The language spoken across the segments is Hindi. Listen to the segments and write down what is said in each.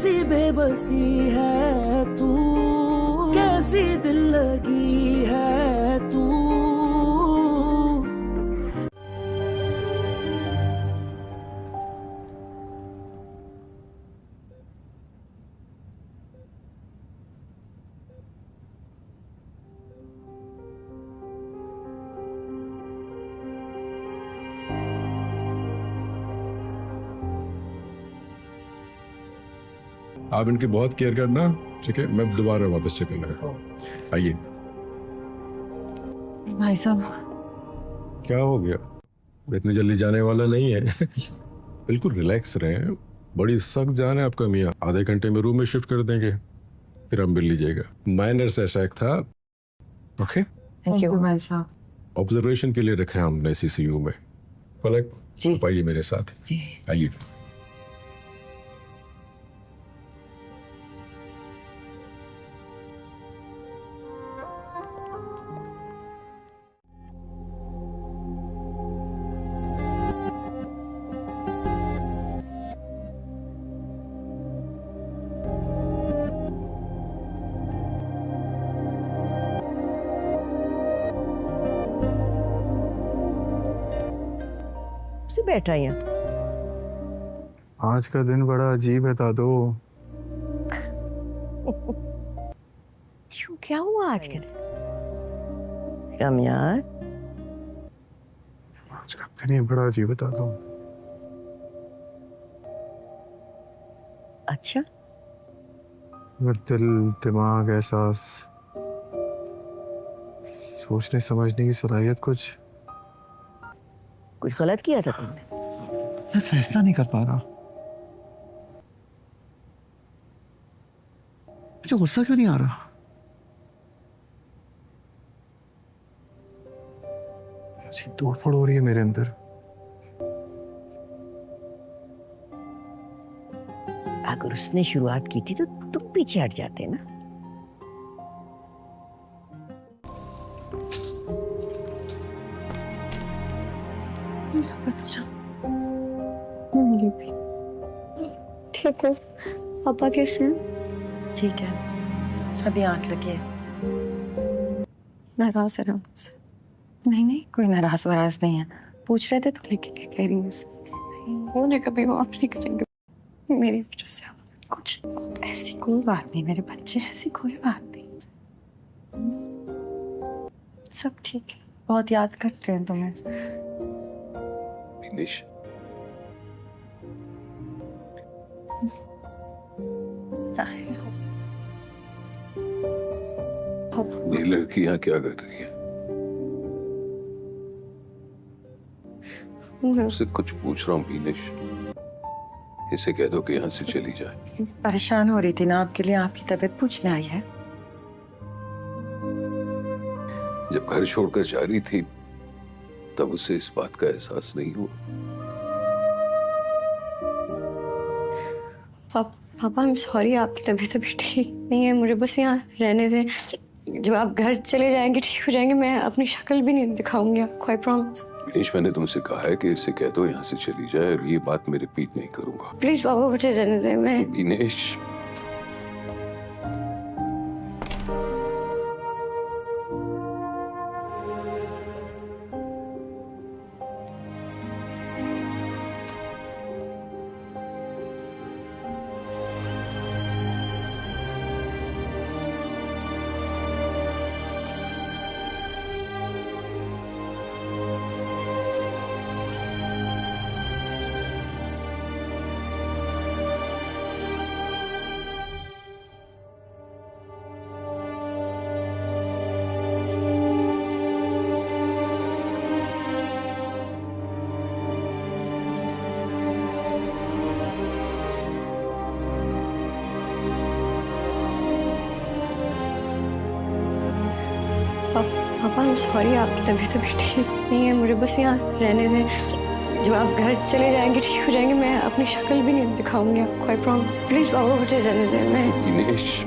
कैसी बेबसी है तू, कैसी दिल लगी है तू। आप इनकी बहुत केयर करना, ठीक है? मैं दोबारा वापस चेक करना। आइए। भाई साहब क्या हो गया? इतनी जल्दी जाने वाला नहीं है। बिल्कुल रिलैक्स रहें। बड़ी सख्त जान है आपका मियाँ। आधे घंटे में रूम में शिफ्ट कर देंगे, फिर हम मिल लीजिएगा। माइनर से अटैक था। ओके, थैंक यू भाई साहब। ऑब्जर्वेशन के लिए रखे हमने सीसीयू में। पलक जी। आप आइए मेरे साथ। जी। आइए। से बैठा यहाँ। आज का दिन बड़ा अजीब है दादो। क्यों, क्या हुआ आज के दिन? कम यार। आज का दिन ही बड़ा अजीब है दादो। अच्छा, मेरा दिल, दिमाग, एहसास, सोचने समझने की सलाहियत कुछ गलत किया था तुमने? मैं फैसला नहीं कर पा रहा। मुझे गुस्सा क्यों नहीं आ रहा? अजीब तोड़फोड़ हो रही है मेरे अंदर। अगर उसने शुरुआत की थी तो तुम पीछे हट जाते ना। अच्छा, ठीक हो? पापा कैसे हैं? ठीक है, अभी आंख लगी है। नाराज है ना मुझसे? नहीं नहीं, कोई नाराज वराज नहीं है। पूछ रहे थे तो। लेकिन ये कह रही हूँ मुझे कभी माफ नहीं करेंगे मेरी वजह से। कुछ ऐसी कोई बात नहीं मेरे बच्चे, ऐसी कोई बात नहीं। सब ठीक है। बहुत याद करते हैं तुम्हें। निश, ये लड़की यहाँ क्या कर रही है? मुझसे कुछ पूछ रहा हूँ मीनेश। इसे कह दो कि यहाँ से चली जाए। परेशान हो रही थी ना आपके लिए, आपकी तबीयत पूछने आई है। जब घर छोड़कर जा रही थी तब उसे इस बात का एहसास नहीं हुआ। पापा आई एम सॉरी, आपकी तबीयत अभी ठीक नहीं है, मुझे बस यहाँ रहने दें। जब आप घर चले जाएंगे, ठीक हो जाएंगे, मैं अपनी शक्ल भी नहीं दिखाऊंगी आपको, आई प्रॉमिस। मीनेश, मैंने तुमसे कहा है कि इसे कह दो यहाँ से चली जाए और ये बात मैं रिपीट नहीं करूंगा। प्लीज पापा मुझे रहने दें। मैं मीनेश, पापा आई एम सॉरी, आपकी तबीयत अभी ठीक नहीं है, मुझे बस यहाँ रहने दें। जब आप घर चले जाएंगे, ठीक हो जाएंगे, मैं अपनी शक्ल भी नहीं दिखाऊंगी आपको, आई प्रॉमिस। प्लीज पापा मुझे रहने दें। मैं मीनेश,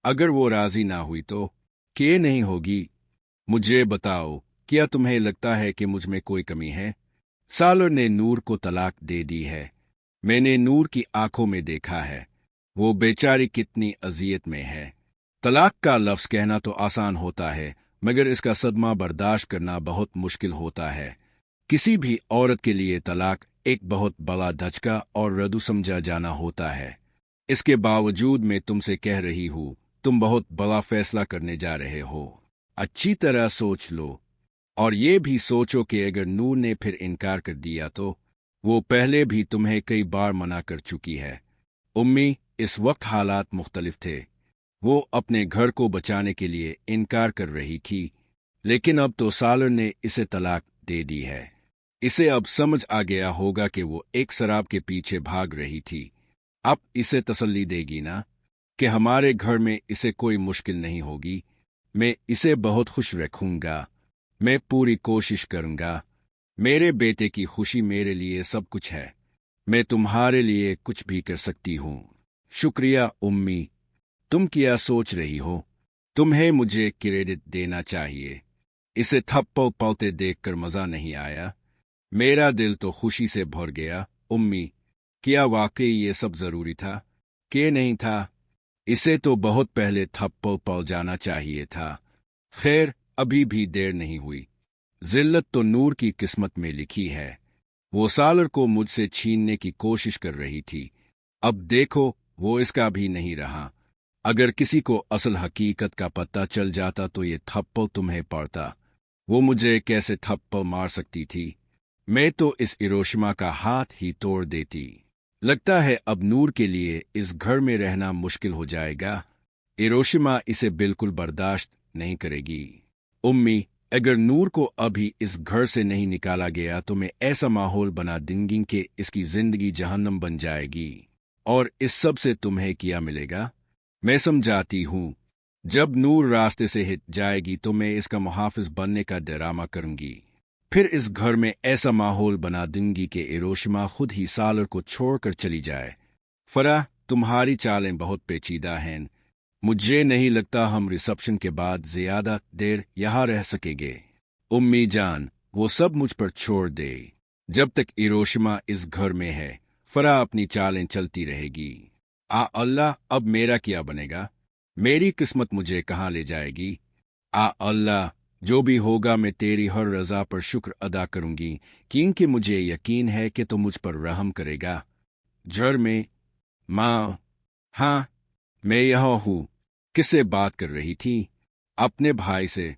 अगर वो राजी ना हुई तो क्या नहीं होगी? मुझे बताओ, क्या तुम्हें लगता है कि मुझ में कोई कमी है? सालर ने नूर को तलाक दे दी है। मैंने नूर की आंखों में देखा है, वो बेचारी कितनी अजियत में है। तलाक का लफ्ज़ कहना तो आसान होता है, मगर इसका सदमा बर्दाश्त करना बहुत मुश्किल होता है। किसी भी औरत के लिए तलाक एक बहुत बड़ा धचका और रद्दू समझा जाना होता है। इसके बावजूद मैं तुमसे कह रही हूँ, तुम बहुत बड़ा फैसला करने जा रहे हो। अच्छी तरह सोच लो, और ये भी सोचो कि अगर नूर ने फिर इनकार कर दिया तो वो पहले भी तुम्हें कई बार मना कर चुकी है। उम्मी, इस वक्त हालात मुख्तलिफ थे। वो अपने घर को बचाने के लिए इनकार कर रही थी, लेकिन अब तो सालर ने इसे तलाक दे दी है। इसे अब समझ आ गया होगा कि वो एक शराब के पीछे भाग रही थी। अब इसे तसल्ली देगी ना कि हमारे घर में इसे कोई मुश्किल नहीं होगी। मैं इसे बहुत खुश रखूंगा। मैं पूरी कोशिश करूंगा। मेरे बेटे की खुशी मेरे लिए सब कुछ है। मैं तुम्हारे लिए कुछ भी कर सकती हूँ। शुक्रिया उम्मी। तुम क्या सोच रही हो? तुम्हें मुझे क्रेडिट देना चाहिए। इसे थप्पड़ पलते देखकर मजा नहीं आया। मेरा दिल तो खुशी से भर गया। उम्मी, क्या वाकई ये सब जरूरी था कि नहीं था? इसे तो बहुत पहले थप्पड़ पल जाना चाहिए था। खैर, अभी भी देर नहीं हुई। जिल्लत तो नूर की किस्मत में लिखी है। वो सालर को मुझसे छीनने की कोशिश कर रही थी। अब देखो, वो इसका भी नहीं रहा। अगर किसी को असल हकीकत का पता चल जाता तो ये थप्पड़ तुम्हें पड़ता। वो मुझे कैसे थप्पड़ मार सकती थी? मैं तो इस हिरोशिमा का हाथ ही तोड़ देती। लगता है अब नूर के लिए इस घर में रहना मुश्किल हो जाएगा। हिरोशिमा इसे बिल्कुल बर्दाश्त नहीं करेगी। उम्मी, अगर नूर को अभी इस घर से नहीं निकाला गया तो मैं ऐसा माहौल बना दूंगी कि इसकी जिंदगी जहन्नम बन जाएगी। और इस सब से तुम्हें क्या मिलेगा? मैं समझाती हूँ, जब नूर रास्ते से हिट जाएगी तो मैं इसका मुहाफिज बनने का डरामा करूंगी। फिर इस घर में ऐसा माहौल बना दूंगी कि हिरोशिमा खुद ही सालर को छोड़कर चली जाए। फराह, तुम्हारी चालें बहुत पेचीदा हैं। मुझे नहीं लगता हम रिसेप्शन के बाद ज्यादा देर यहाँ रह सकेंगे। उम्मी जान, वो सब मुझ पर छोड़ दे। जब तक हिरोशिमा इस घर में है, फराह अपनी चालें चलती रहेगी। अल्लाह, अब मेरा क्या बनेगा? मेरी किस्मत मुझे कहाँ ले जाएगी? अल्लाह, जो भी होगा मैं तेरी हर रजा पर शुक्र अदा करूंगी, क्योंकि मुझे यकीन है कि तू मुझ पर रहम करेगा। घर में माँ? हाँ, मैं यहाँ हूँ। किससे बात कर रही थी? अपने भाई से।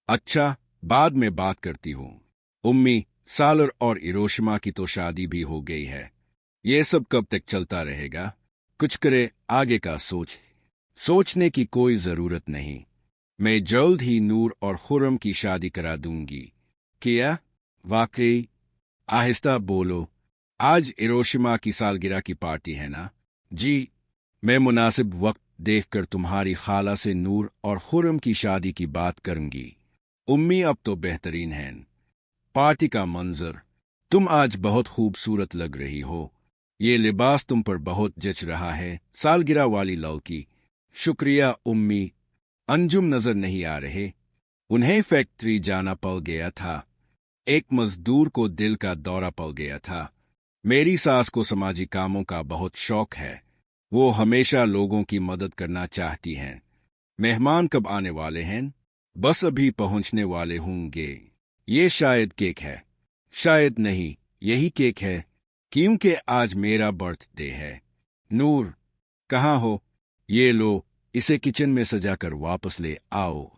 अच्छा, बाद में बात करती हूँ। उम्मी, सालर और हिरोशिमा की तो शादी भी हो गई है। ये सब कब तक चलता रहेगा? कुछ करे, आगे का सोचने की कोई जरूरत नहीं। मैं जल्द ही नूर और खुर्रम की शादी करा दूंगी। क्या? वाकई? आहिस्ता बोलो। आज हिरोशिमा की सालगिरह की पार्टी है ना? जी। मैं मुनासिब वक्त देखकर तुम्हारी खाला से नूर और खुर्रम की शादी की बात करूंगी। उम्मी, अब तो बेहतरीन है। पार्टी का मंजर। तुम आज बहुत खूबसूरत लग रही हो। ये लिबास तुम पर बहुत जच रहा है, सालगिरह वाली लड़की। शुक्रिया उम्मी। अंजुम नजर नहीं आ रहे। उन्हें फैक्ट्री जाना पड़ गया था। एक मजदूर को दिल का दौरा पड़ गया था। मेरी सास को समाजी कामों का बहुत शौक है। वो हमेशा लोगों की मदद करना चाहती हैं। मेहमान कब आने वाले हैं? बस अभी पहुंचने वाले होंगे। ये शायद केक है। शायद नहीं, यही केक है, क्योंकि आज मेरा बर्थडे है। नूर, कहाँ हो? ये लो, इसे किचन में सजाकर वापस ले आओ।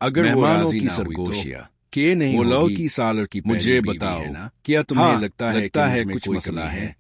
अगर मेहमानों की सरगोशियां के नहीं वो लौ की सालर की मुझे बताओ ना, क्या तुम्हें लगता है कि कोई मसला है?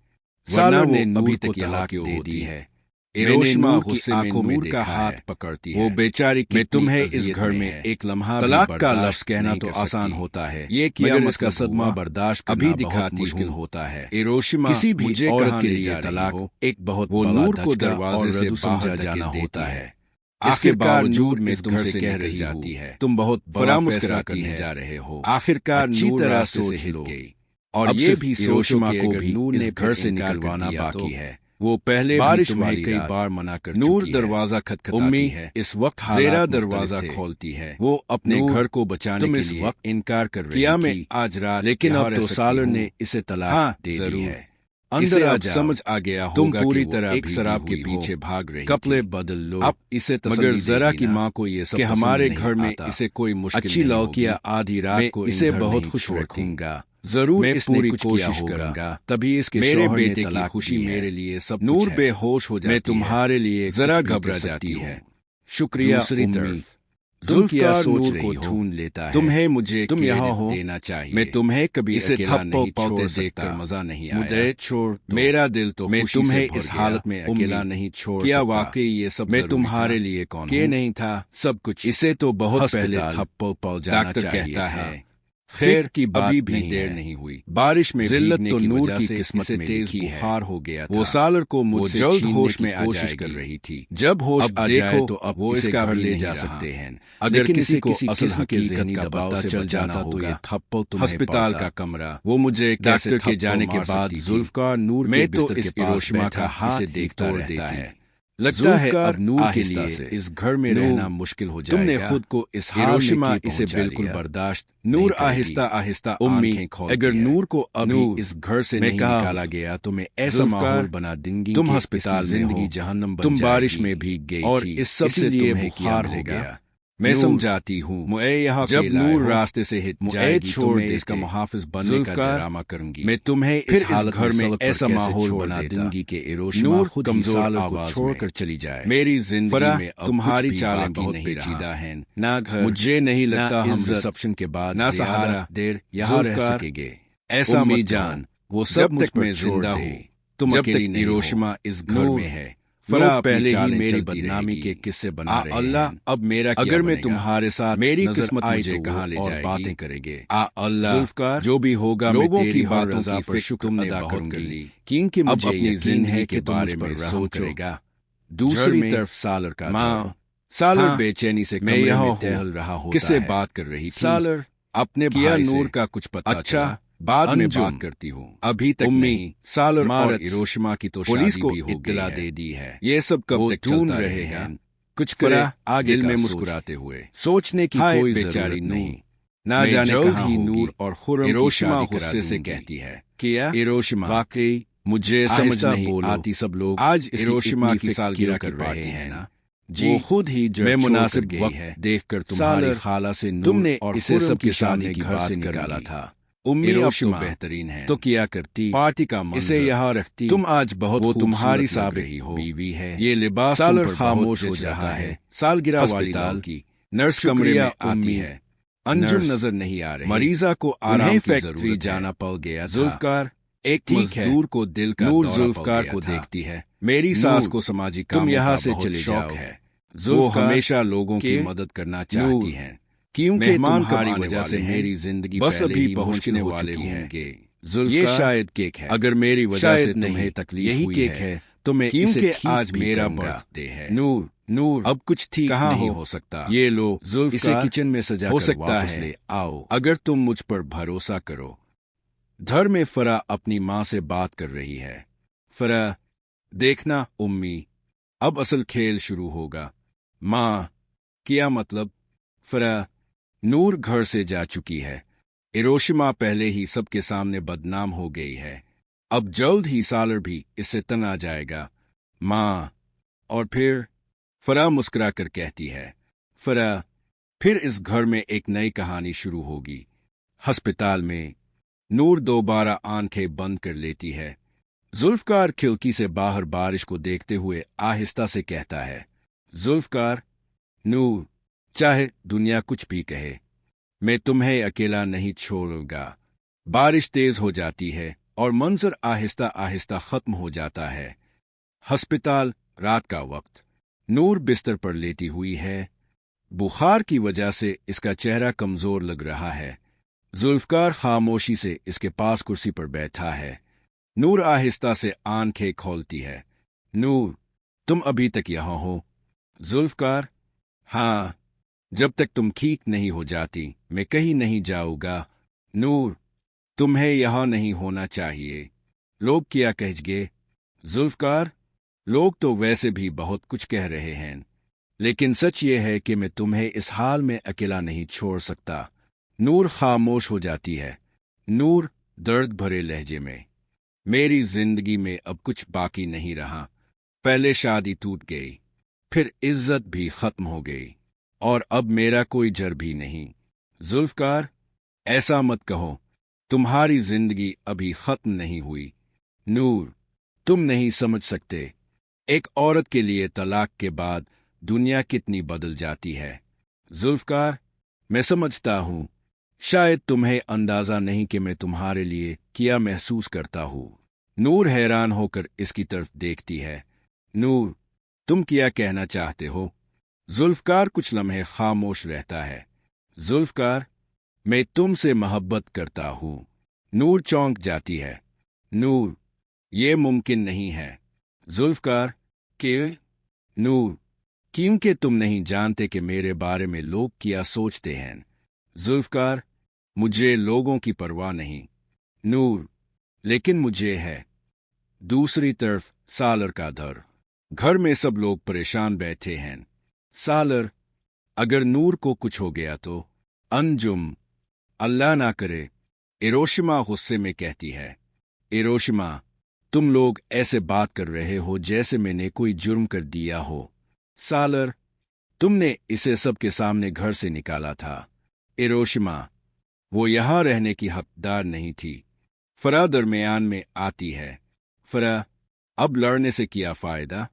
सालर ने नूर को तलाक दे दी है। हिरोशिमा गुस्से में नूर का हाथ पकड़ती है। वो बेचारी, मैं तुम्हें इस घर में एक लम्हा तलाक का लफ्ज कहना तो आसान होता है, ये किया इसका सदमा बर्दाश्त अभी दिखाती मुश्किल होता है। हिरोशिमा किसी भी औरत के लिए तलाक एक बहुत वो नूर को दरवाजे से बाहर जाना होता है। इसके बावजूद में तुमसे कह रही जाती है, तुम बहुत बड़ा फैसला करने जा रहे हो। आखिरकार नूर रास्ते से हिल गई और ये भी हिरोशिमा को भी नूर ने घर से निकलवाना बाकी है। वो पहले बारिश वाली कई बार मना कर नूर दरवाजा खटखटाती है। इस वक्त ज़ेरा दरवाजा खोलती है। वो अपने घर को बचाने के लिए वक्त इनकार कर रही थी। मैं आज रात, लेकिन अब तो सालर ने इसे तलाक दे दी है। अंदर अब समझ आ गया होगा तुम पूरी तरह एक शराब के पीछे भाग रही, कपड़े बदल लो, अब इसे मगर जरा की माँ को ये सब कि हमारे घर में इसे कोई मुश्किल अच्छी लौकिया आधी रात को इसे बहुत खुश रखूंगा। जरूर मैं पूरी कोशिश करूंगा, तभी इसके मेरे बेटे की खुशी मेरे लिए सब। नूर बेहोश हो जाती, मैं तुम्हारे लिए जरा घबरा जाती है। शुक्रिया। दूसरी तरफ जुल्फिकार नूर को ढूंढ लेता है। तुम्हें मुझे तुम यहाँ हो देना चाहिए। मैं तुम्हें कभी इसे थप्पड़ पाते देखकर मजा नहीं आया। मुझे छोड़, मेरा दिल तो मैं तुम्हें इस हालत में अकेला नहीं छोड़। क्या वाकई ये सब मैं तुम्हारे लिए कौन के नहीं था? सब कुछ इसे तो बहुत पहले थप्पड़ पड़ जाना चाहिए था। खैर की अभी भी देर नहीं हुई। बारिश में जिल्लत तो नूर की किस्मत में तेज बुखार हो गया था। वो सालर को मुझसे जल्द होश में कोशिश कर रही थी। जब होश आ जाए तो अब वो इसका घर ले जा सकते हैं। अगर किसी को असल हकीकत का पता चल जाता तो ये थप्पड़ अस्पताल का कमरा, वो मुझे डॉक्टर के जाने के बाद जुल्फकार नूर में तो इस हिरोशिमा का हाथ देखता रहता है। लगता है अब नूर के लिए इस घर में रहना मुश्किल हो जाएगा। तुमने खुद को इस हिरोशिमा इसे बिल्कुल बर्दाश्त। नूर आहिस्ता आहिस्ता उम्मी, अगर नूर को अभी इस घर से नहीं निकाला गया तो मैं ऐसा माहौल बना दूंगी। तुम अस्पताल जिंदगी जहन्नम बन, तुम बारिश में भीग गई और इस सब से तुम्हें बुखार हो गया। मैं समझाती हूँ, मुझे यहाँ जब नूर रास्ते से हिट जाएगी छोड़ दे, इसका मुहाफिज बनने का ड्रामा करूंगी। मैं तुम्हें इस हालत घर में ऐसा माहौल बना दूंगी कि हिरोशिमा खुद कमजोर आवाज छोड़कर चली जाए। मेरी जिंदगी में तुम्हारी चालें बहुत पेचीदा हैं। ना घर, मुझे नहीं लगता हम रिसेप्शन के बाद ना सहारा देर यहाँ रह सकेंगे। ऐसा मत जान, वो सब तक मैं जिंदा हूँ, तुम अकेली नहीं। हिरोशिमा इस घर में है। फरा पहले ही मेरी बदनामी के किस्से बना रहे हैं। अल्लाह, अब मेरा अगर मैं तुम्हारे साथ मेरी किस्मत मुझे कहाँ ले जाएगी, बातें करेंगे। अल्लाह, जुल्फकार जो भी होगा लोगों की बातों की फिक्र तुमने बहुत कर ली, क्योंकि मुझे अपनी जिंदगी के बारे में सोचेगा। दूसरी तरफ सालर का माँ, सालर बेचैनी से मैं यहाँ टहल रहा हूँ। किससे बात कर रही थी? सालर अपने भाई नूर का कुछ पता? अच्छा, बाद में बात करती हूँ, अभी तक नहीं। सालर और हिरोशिमा की तो पुलिस को इत्तला दे दी है। ये सब कब तक ढूंढ रहे हैं? कुछ करा आगे में मुस्कुराते हुए, सोचने की कोई बेचारी नहीं। ना जाने कहाँ ही नूर और खुर्रम हिरोशिमा गुस्से से कहती है, क्या हिरोशिमा वाकई मुझे समझ नहीं आती। सब लोग आज हिरोशिमा की सालगिरह कर रहे हैं ना जी, वो खुद ही मैं मुनासिब वक्त है देखकर तुम्हारी खाला से तुमने इसे सबके सामने घर से निकाला था। उम्मीद तो बेहतरीन है तो किया करती, पार्टी का इसे यहाँ रखती। तुम आज बहुत वो तुम्हारी साबित ही हो, बीवी है। ये लिबास सालर खामोश हो जाता है। सालगिरह वाली दाल की नर्स कमरे में आती है। अंजुम नजर नहीं आ रही। मरीजा को आराम की फैक्ट्री जाना पड़ गया। जुल्फकार एक मजदूर को दिल का नूर जुल्फकार को देखती है। मेरी सास को समाजी काम, तुम यहाँ से चले जाओ है। वो हमेशा लोगों की मदद करना चाहती हैं, क्योंकि तुम्हारी वजह से मेरी जिंदगी बस अभी पहुंचने वाले होंगे। ये शायद केक है, अगर मेरी वजह से तुम्हें तकलीफ यही केक है तो मैं क्योंकि आज मेरा बर्थडे है। नूर, नूर अब कुछ ठीक कहाँ नहीं हो सकता। ये लो जुल्फ, इसे किचन में सजा हो सकता है। ले आओ, अगर तुम मुझ पर भरोसा करो। घर में फरा अपनी माँ से बात कर रही है। फरा, देखना उम्मी, अब असल खेल शुरू होगा। माँ, क्या मतलब? फरा, नूर घर से जा चुकी है। हिरोशिमा पहले ही सबके सामने बदनाम हो गई है। अब जल्द ही सालर भी इससे तना जाएगा। माँ, और फिर? फरा मुस्कुरा कर कहती है। फरा, फिर इस घर में एक नई कहानी शुरू होगी। अस्पताल में नूर दोबारा आंखें बंद कर लेती है। जुल्फकार खिड़की से बाहर बारिश को देखते हुए आहिस्ता से कहता है, जुल्फकार, नूर, चाहे दुनिया कुछ भी कहे, मैं तुम्हें अकेला नहीं छोड़ूंगा। बारिश तेज हो जाती है और मंजर आहिस्ता आहिस्ता खत्म हो जाता है। अस्पताल रात का वक्त। नूर बिस्तर पर लेटी हुई है। बुखार की वजह से इसका चेहरा कमजोर लग रहा है। जुल्फकार खामोशी से इसके पास कुर्सी पर बैठा है। नूर आहिस्ता से आंखें खोलती है। नूर, तुम अभी तक यहाँ हो? जुल्फकार, हाँ, जब तक तुम ठीक नहीं हो जाती मैं कहीं नहीं जाऊंगा। नूर, तुम्हें यहाँ नहीं होना चाहिए। लोग क्या कहेंगे? जुल्फकार, लोग तो वैसे भी बहुत कुछ कह रहे हैं, लेकिन सच ये है कि मैं तुम्हें इस हाल में अकेला नहीं छोड़ सकता। नूर खामोश हो जाती है। नूर दर्द भरे लहजे में, मेरी जिंदगी में अब कुछ बाकी नहीं रहा। पहले शादी टूट गई, फिर इज्जत भी खत्म हो गई, और अब मेरा कोई जर भी नहीं। जुल्फकार, ऐसा मत कहो, तुम्हारी जिंदगी अभी खत्म नहीं हुई। नूर, तुम नहीं समझ सकते, एक औरत के लिए तलाक के बाद दुनिया कितनी बदल जाती है। जुल्फकार, मैं समझता हूं, शायद तुम्हें अंदाजा नहीं कि मैं तुम्हारे लिए क्या महसूस करता हूं। नूर हैरान होकर इसकी तरफ देखती है। नूर, तुम क्या कहना चाहते हो? जुल्फकार कुछ लम्हे खामोश रहता है। जुल्फकार, मैं तुमसे मोहब्बत करता हूं। नूर चौंक जाती है। नूर, ये मुमकिन नहीं है। जुल्फकार, क्यों? नूर, क्योंकि तुम नहीं जानते कि मेरे बारे में लोग क्या सोचते हैं। जुल्फकार, मुझे लोगों की परवाह नहीं। नूर, लेकिन मुझे है। दूसरी तरफ सालर का घर में सब लोग परेशान बैठे हैं। सालर, अगर नूर को कुछ हो गया तो? अंजुम, अल्लाह ना करे, इरोशिमा गुस्से में कहती है। इरोशिमा, तुम लोग ऐसे बात कर रहे हो जैसे मैंने कोई जुर्म कर दिया हो। सालर, तुमने इसे सबके सामने घर से निकाला था। इरोशिमा, वो यहां रहने की हकदार नहीं थी। फरा दरमियान में आती है। फरा, अब लड़ने से क्या फायदा?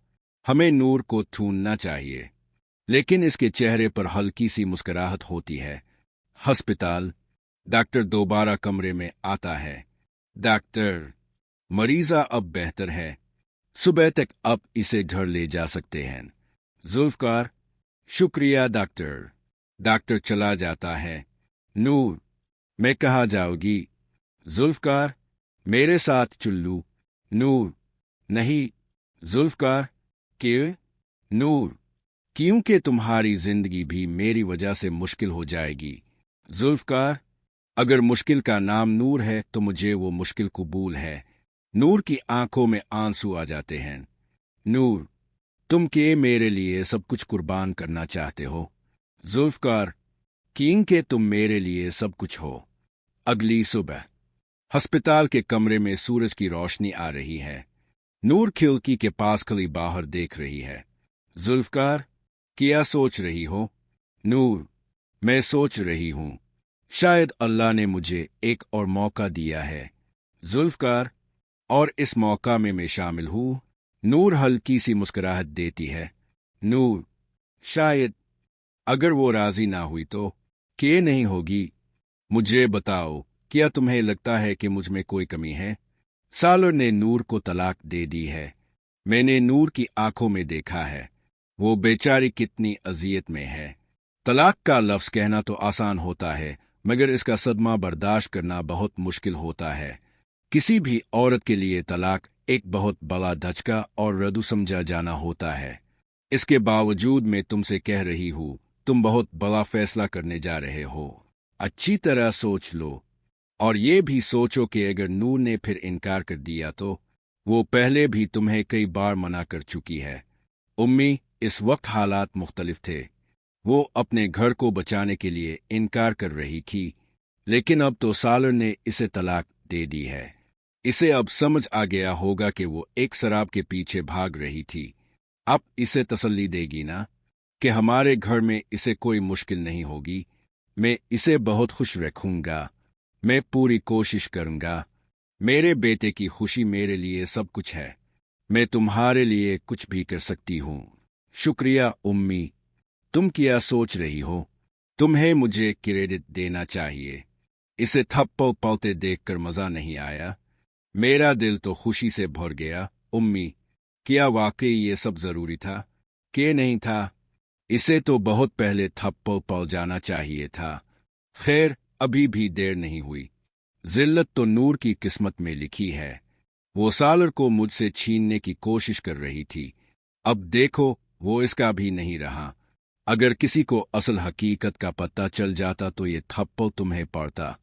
हमें नूर को ढूंढना चाहिए। लेकिन इसके चेहरे पर हल्की सी मुस्कुराहट होती है। अस्पताल। डॉक्टर दोबारा कमरे में आता है। डॉक्टर, मरीजा अब बेहतर है, सुबह तक आप इसे घर ले जा सकते हैं। जुल्फकार, शुक्रिया डॉक्टर। डॉक्टर चला जाता है। नूर, मैं कहाँ जाऊंगी? जुल्फकार, मेरे साथ चुल्लू। नूर, नहीं। जुल्फकार, क्यों? नूर, क्योंकि तुम्हारी जिंदगी भी मेरी वजह से मुश्किल हो जाएगी। जुल्फकार, अगर मुश्किल का नाम नूर है तो मुझे वो मुश्किल कबूल है। नूर की आंखों में आंसू आ जाते हैं। नूर, तुम के मेरे लिए सब कुछ कुर्बान करना चाहते हो? जुल्फकार, क्योंकि तुम मेरे लिए सब कुछ हो। अगली सुबह अस्पताल के कमरे में सूरज की रोशनी आ रही है। नूर खिड़की के पास खड़ी बाहर देख रही है। जुल्फकार, क्या सोच रही हो? नूर, मैं सोच रही हूं, शायद अल्लाह ने मुझे एक और मौका दिया है। जुल्फकार, और इस मौका में मैं शामिल हूं। नूर हल्की सी मुस्कुराहट देती है। नूर, शायद अगर वो राजी ना हुई तो? क्या नहीं होगी? मुझे बताओ, क्या तुम्हें लगता है कि मुझ में कोई कमी है? सालर ने नूर को तलाक दे दी है। मैंने नूर की आंखों में देखा है, वो बेचारी कितनी अजियत में है। तलाक का लफ्ज कहना तो आसान होता है, मगर इसका सदमा बर्दाश्त करना बहुत मुश्किल होता है। किसी भी औरत के लिए तलाक एक बहुत बड़ा धचका और रद्दू समझा जाना होता है। इसके बावजूद मैं तुमसे कह रही हूं, तुम बहुत बड़ा फैसला करने जा रहे हो। अच्छी तरह सोच लो, और ये भी सोचो कि अगर नूर ने फिर इनकार कर दिया तो? वो पहले भी तुम्हें कई बार मना कर चुकी है। उम्मी, इस वक्त हालात मुख्तलिफ थे। वो अपने घर को बचाने के लिए इनकार कर रही थी, लेकिन अब तो सालर ने इसे तलाक दे दी है। इसे अब समझ आ गया होगा कि वो एक शराब के पीछे भाग रही थी। अब इसे तसल्ली देगी ना कि हमारे घर में इसे कोई मुश्किल नहीं होगी। मैं इसे बहुत खुश रखूंगा। मैं पूरी कोशिश करूंगा। मेरे बेटे की खुशी मेरे लिए सब कुछ है। मैं तुम्हारे लिए कुछ भी कर सकती हूं। शुक्रिया उम्मी। तुम क्या सोच रही हो? तुम्हें मुझे क्रेडिट देना चाहिए। इसे थप्पड़ पलते देखकर मजा नहीं आया। मेरा दिल तो खुशी से भर गया। उम्मी, क्या वाकई ये सब जरूरी था? कि नहीं था? इसे तो बहुत पहले थप्पड़ पड़ जाना चाहिए था। खैर, अभी भी देर नहीं हुई। जिल्लत तो नूर की किस्मत में लिखी है। वो सालर को मुझसे छीनने की कोशिश कर रही थी। अब देखो, वो इसका भी नहीं रहा। अगर किसी को असल हकीकत का पता चल जाता तो ये थप्पड़ तुम्हें पड़ता।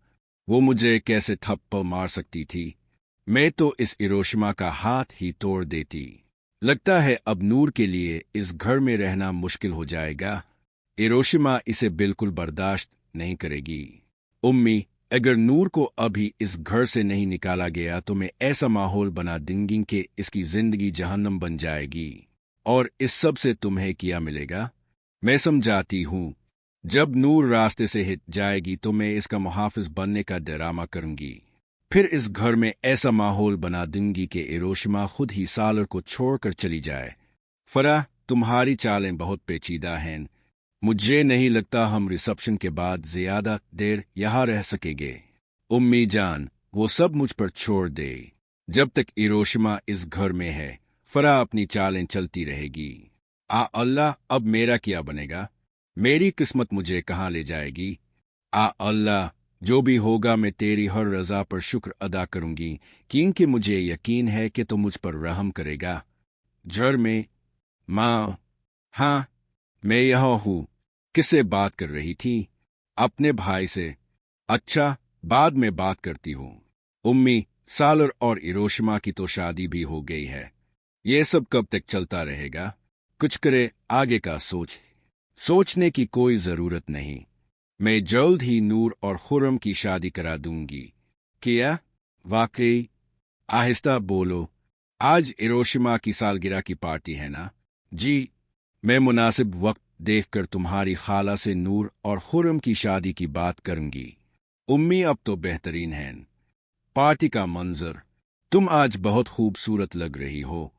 वो मुझे कैसे थप्पड़ मार सकती थी? मैं तो इस हिरोशिमा का हाथ ही तोड़ देती। लगता है अब नूर के लिए इस घर में रहना मुश्किल हो जाएगा। हिरोशिमा इसे बिल्कुल बर्दाश्त नहीं करेगी। उम्मी, अगर नूर को अभी इस घर से नहीं निकाला गया तो मैं ऐसा माहौल बना दूंगी कि इसकी जिंदगी जहन्नम बन जाएगी। और इस सब से तुम्हें क्या मिलेगा? मैं समझाती हूँ, जब नूर रास्ते से हिट जाएगी तो मैं इसका मुहाफिज बनने का डरामा करूंगी। फिर इस घर में ऐसा माहौल बना दूंगी कि हिरोशिमा खुद ही सालर को छोड़कर चली जाए। फराह, तुम्हारी चालें बहुत पेचीदा हैं। मुझे नहीं लगता हम रिसेप्शन के बाद ज्यादा देर यहाँ रह सकेंगे। उम्मी जान, वो सब मुझ पर छोड़ दे। जब तक हिरोशिमा इस घर में है, फराह अपनी चालें चलती रहेगी। अल्लाह, अब मेरा क्या बनेगा? मेरी किस्मत मुझे कहाँ ले जाएगी? अल्लाह, जो भी होगा मैं तेरी हर रज़ा पर शुक्र अदा करूंगी, क्योंकि मुझे यकीन है कि तू मुझ पर रहम करेगा। घर में माँ? हाँ, मैं यहाँ हूँ। किससे बात कर रही थी? अपने भाई से। अच्छा, बाद में बात करती हूँ। उम्मी, सालर और हिरोशिमा की तो शादी भी हो गई है। ये सब कब तक चलता रहेगा? कुछ करे आगे का सोचने की कोई जरूरत नहीं। मैं जल्द ही नूर और खुर्रम की शादी करा दूंगी। क्या? वाकई? आहिस्ता बोलो। आज हिरोशिमा की सालगिरह की पार्टी है ना? जी। मैं मुनासिब वक्त देखकर तुम्हारी खाला से नूर और खुर्रम की शादी की बात करूंगी। उम्मी, अब तो बेहतरीन है। पार्टी का मंजर। तुम आज बहुत खूबसूरत लग रही हो।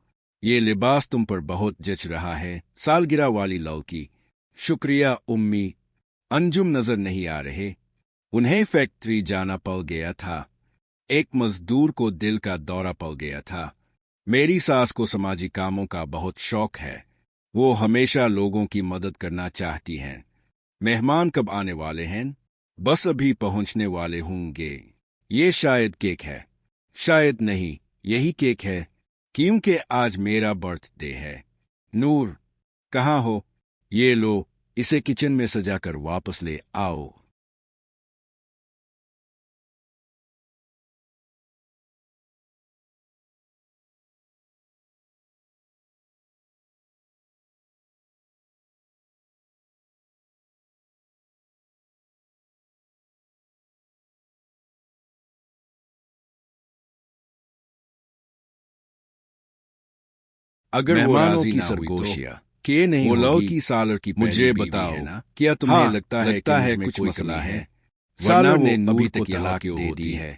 ये लिबास तुम पर बहुत जच रहा है, सालगिरह वाली लड़की। शुक्रिया उम्मी। अंजुम नजर नहीं आ रहे। उन्हें फैक्ट्री जाना पड़ गया था। एक मजदूर को दिल का दौरा पड़ गया था। मेरी सास को समाजी कामों का बहुत शौक है। वो हमेशा लोगों की मदद करना चाहती हैं। मेहमान कब आने वाले हैं? बस अभी पहुंचने वाले होंगे। ये शायद केक है। शायद नहीं, यही केक है, क्योंकि आज मेरा बर्थडे है। नूर, कहाँ हो? ये लो, इसे किचन में सजाकर वापस ले आओ। अगर मेहमानों की सरगोशिया के नहीं, वो लव की सालर की मुझे बताओ है ना? क्या तुम्हें लगता है कि कुछ मसला है? सालर ने नूर को तलाक दे दी है।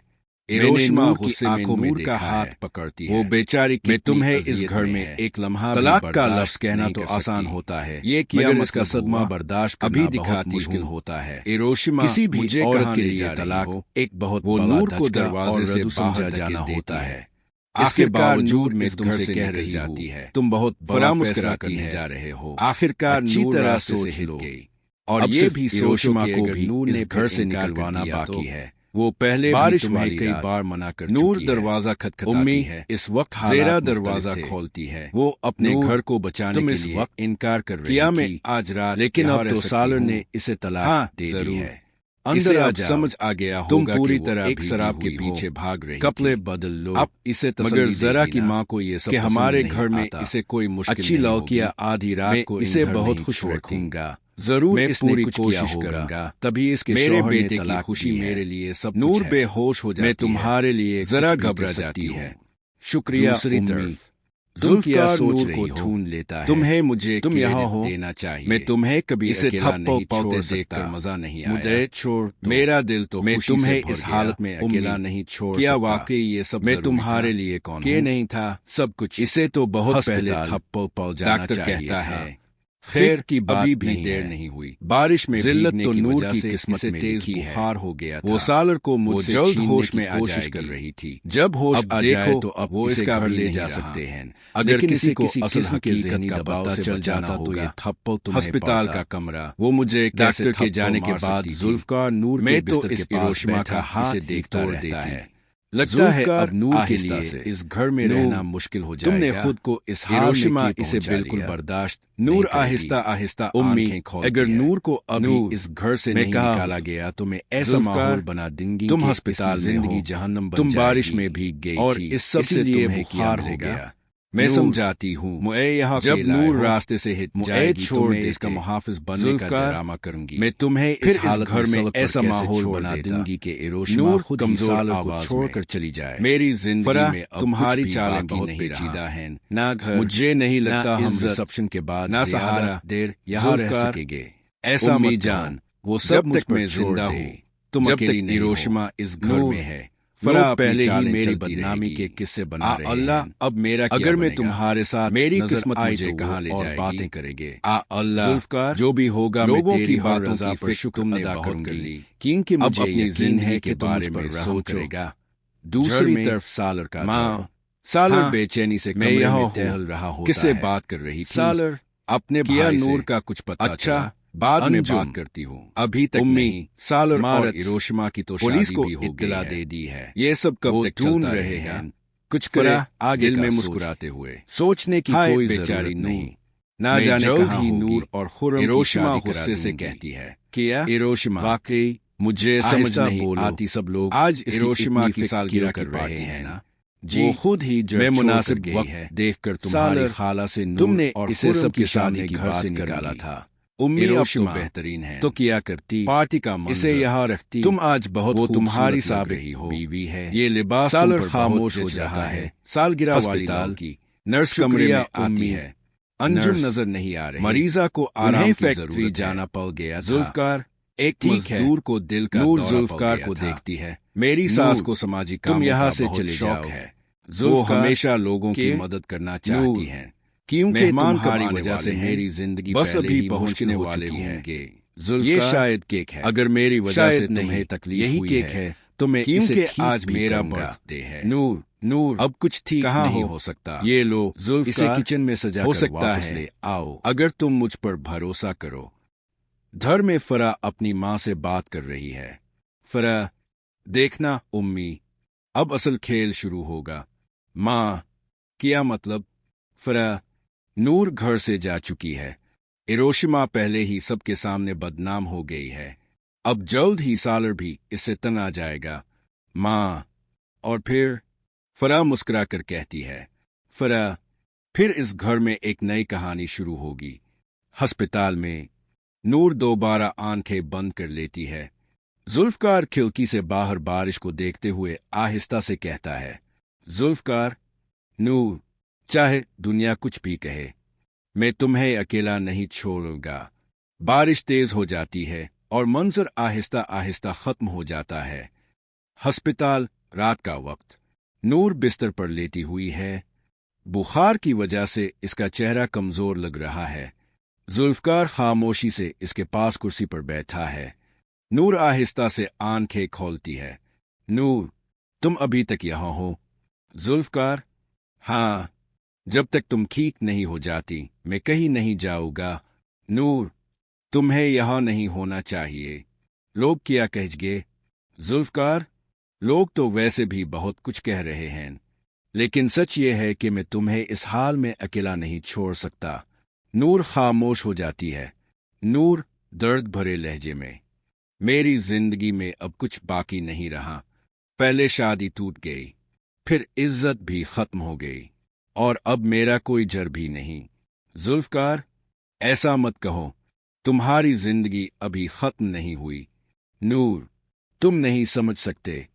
हिरोशिमा गुस्से में नूर का हाथ पकड़ती है। वो बेचारी, मैं तुम्हें इस घर में एक लम्हा तलाक का लफ्ज कहना तो आसान होता है, ये किया इसका सदमा बर्दाश्त अभी दिखाती मुश्किल होता है। हिरोशिमा किसी भी औरत के लिए तलाक एक बहुत वो नूर को दरवाजे से बाहर जाना होता है। इसके बावजूद मैं तुमसे कह रही जाती है, तुम बहुत बड़ा मुस्कुरा करने जा रहे हो। आखिरकार अच्छी तरह सोच हिल गई, और ये भी हिरोशिमा को भी नूर ने घर से निकलवाना बाकी है। वो पहले बारिश में कई बार मना कर नूर दरवाजा खटखटाती है। इस वक्त ज़ेरा दरवाजा खोलती है। वो अपने घर को बचाने के लिए इनकार कर रही थी। मैं आज रात, लेकिन अब तो सालर ने इसे तलाक दे दी है। अंदर अब समझ आ गया होगा, तुम पूरी तरह एक शराब के पीछे भाग रही, कपड़े बदल लो अब इसे। मगर जरा की माँ को ये सब कि हमारे घर में इसे कोई मुश्किल अच्छी लौकिया आधी रात को इसे बहुत खुश रखूंगा। जरूर मैं पूरी कोशिश करूंगा, तभी इसके मेरे बेटे की खुशी मेरे लिए सब। नूर बेहोश हो जाती है। मैं तुम्हारे लिए जरा घबरा जाती है। शुक्रिया उम्मी। जुल्फकार नूर को ढूंढ लेता है। तुम्हें मुझे तुम यहाँ हो देना चाहिए। मैं तुम्हें कभी इसे थप्पड़ पड़ते देखकर मजा नहीं आया। मुझे छोड़, मेरा दिल तो मैं तुम्हें इस हालत में अकेला नहीं छोड़। क्या वाकई ये सब मैं तुम्हारे लिए कौन के नहीं था? सब कुछ इसे तो बहुत पहले थप्पड़ पड़ जाना चाहिए था। खैर की अभी भी देर नहीं हुई। बारिश में जिल्लत तो नूर की किस्मत में तेज बुखार हो गया था। वो सालर को मुझसे जल्द होश में कोशिश कर रही थी। जब होश आ जाए तो अब वो इसका घर ले जा सकते हैं। अगर किसी को असल हकीकत का दबाव से चल जाना तो ये थप्पड़ तुम्हें अस्पताल का कमरा। वो मुझे डॉक्टर के जाने के बाद जुल्फकार नूर के बिस्तर के पास बैठा इसे देखता रहता है। लगता है अब नूर के लिए इस घर में रहना मुश्किल हो जाएगा। तुमने खुद को इस हिरोशिमा इसे बिल्कुल बर्दाश्त। नूर आहिस्ता आहिस्ता आंखें खोलती है। अगर नूर को अभी इस घर से नहीं निकाला गया तो मैं ऐसा माहौल बना दूंगी। तुम अस्पताल जिंदगी जहन्नम बन जाएगी। तुम बारिश में भीग गई और इस सब से तुम्हें बुखार हो गया। मैं समझाती हूँ। मुझे यहाँ जब नूर रास्ते से हिट जाएगी छोड़ दे इसका मुहाफिज बनने का ड्रामा करूंगी। मैं तुम्हें इस हालत घर में ऐसा माहौल बना दूंगी कि हिरोशिमा खुद कमजोर आवाज छोड़कर चली जाए। मेरी जिंदगी में तुम्हारी चालें बहुत पेचीदा हैं। ना घर मुझे नहीं लगता हम रिसेप्शन के बाद ना सहारा देर यहाँ रह सकेंगे। ऐसा मत जान वो सब तक मैं जिंदा हूँ तुम अकेली नहीं। हिरोशिमा इस घर में है। फरा पहले ही मेरी बदनामी के किस्से बना रहे हैं। अल्लाह अब मेरा अगर मैं तुम्हारे साथ मेरी किस्मत मुझे कहाँ ले जाएगी बातें करेंगे। अल्लाह जुल्फकार जो भी होगा लोगों की बातों की फिक्र तुमने अदा करूंगी क्योंकि मुझे अपनी जिंदगी के बारे में सोचेगा। दूसरी तरफ सालर का माँ सालर बेचैनी से मैं यहाँ टहल रहा हूँ। किससे बात कर रही थी? सालर अपने किया नूर का कुछ पता अच्छा बाद में बात करती हूँ अभी तक नहीं। सालर और हिरोशिमा की तो पुलिस को इत्तला दे दी है। ये सब कब तक ढूंढ रहे हैं? कुछ करे आगे में मुस्कुराते हुए सोचने की कोई बेचारी नहीं। ना जाने जल्द ही नूर और खुर्रम हिरोशिमा गुस्से से कहती है किया हिरोशिमा वाकई मुझे समझ नहीं आती। सब लोग आज हिरोशिमा की सालगिरह कर रहे हैं ना जी। वो खुद ही मैं मुनासिब वक्त देखकर तुम्हारी खाला से तुमने और इसे सबके सामने घर से निकाला था। उम्मीद तो बेहतरीन है तो किया करती पार्टी का इसे यहाँ रखती। तुम आज बहुत वो तुम्हारी साब रही हो बीवी है। ये लिबास सालर खामोश हो जाता है। सालगिरह अस्पताल की नर्स कमरे में आती है। अंजुम नजर नहीं आ रही। मरीजा को आराम की फैक्ट्री जाना पड़ गया। जुल्फकार एक मजदूर को दिल का नूर जुल्फकार को देखती है। मेरी सास को समाजी काम तुम यहाँ से चले जाओ है। वो हमेशा लोगों की मदद करना चाहती है क्योंकि तुम्हारी वजह से मेरी जिंदगी बस अभी पहुंचने वाले होंगे। ये शायद केक है। अगर मेरी वजह से तुम्हें तकलीफ यही केक है तो मैं क्योंकि आज मेरा बर्थडे है। नूर नूर अब कुछ ठीक नहीं हो सकता। ये लो इसे किचन में सजा हो सकता है ले आओ अगर तुम मुझ पर भरोसा करो। घर में फरा अपनी माँ से बात कर रही है। फरा देखना उम्मी अब असल खेल शुरू होगा। माँ क्या मतलब? फरा नूर घर से जा चुकी है। हिरोशिमा पहले ही सबके सामने बदनाम हो गई है। अब जल्द ही सालर भी इससे तना जाएगा। माँ और फिर फरा मुस्कुरा कर कहती है फरा फिर इस घर में एक नई कहानी शुरू होगी। अस्पताल में नूर दोबारा आंखें बंद कर लेती है। जुल्फकार खिड़की से बाहर बारिश को देखते हुए आहिस्ता से कहता है जुल्फकार नूर चाहे दुनिया कुछ भी कहे मैं तुम्हें अकेला नहीं छोड़ूंगा। बारिश तेज हो जाती है और मंजर आहिस्ता आहिस्ता खत्म हो जाता है। अस्पताल रात का वक्त। नूर बिस्तर पर लेटी हुई है। बुखार की वजह से इसका चेहरा कमजोर लग रहा है। जुल्फकार खामोशी से इसके पास कुर्सी पर बैठा है। नूर आहिस्ता से आंखें खोलती है। नूर तुम अभी तक यहाँ हो? जुल्फकार हाँ जब तक तुम ठीक नहीं हो जाती मैं कहीं नहीं जाऊंगा। नूर तुम्हें यहाँ नहीं होना चाहिए। लोग क्या कहेंगे? जुल्फकार लोग तो वैसे भी बहुत कुछ कह रहे हैं लेकिन सच ये है कि मैं तुम्हें इस हाल में अकेला नहीं छोड़ सकता। नूर खामोश हो जाती है। नूर दर्द भरे लहजे में मेरी जिंदगी में अब कुछ बाकी नहीं रहा। पहले शादी टूट गई फिर इज्जत भी खत्म हो गई और अब मेरा कोई जर भी नहीं। जुल्फकार ऐसा मत कहो तुम्हारी जिंदगी अभी खत्म नहीं हुई। नूर तुम नहीं समझ सकते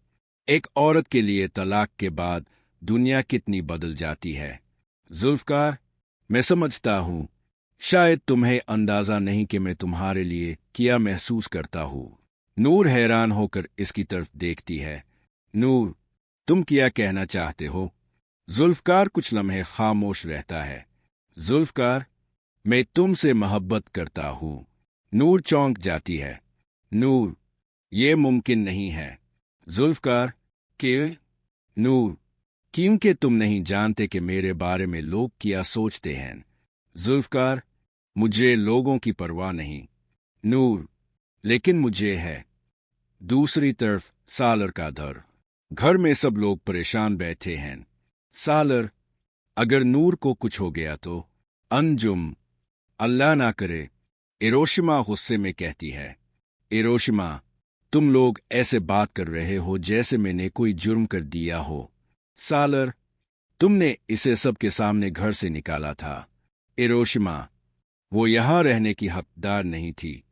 एक औरत के लिए तलाक के बाद दुनिया कितनी बदल जाती है। जुल्फकार मैं समझता हूं शायद तुम्हें अंदाजा नहीं कि मैं तुम्हारे लिए क्या महसूस करता हूं। नूर हैरान होकर इसकी तरफ देखती है। नूर तुम क्या कहना चाहते हो? जुल्फकार कुछ लम्हे खामोश रहता है। जुल्फकार मैं तुमसे मोहब्बत करता हूं। नूर चौंक जाती है। नूर, ये मुमकिन नहीं है। जुल्फकार, के? नूर, क्योंकि तुम नहीं जानते कि मेरे बारे में लोग क्या सोचते हैं। जुल्फकार, मुझे लोगों की परवाह नहीं। नूर, लेकिन मुझे है। दूसरी तरफ सालर का घर में सब लोग परेशान बैठे हैं। सालर, अगर नूर को कुछ हो गया तो? अंजुम, अल्लाह ना करे। हिरोशिमा गुस्से में कहती है। हिरोशिमा, तुम लोग ऐसे बात कर रहे हो जैसे मैंने कोई जुर्म कर दिया हो। सालर, तुमने इसे सबके सामने घर से निकाला था। हिरोशिमा, वो यहां रहने की हकदार नहीं थी।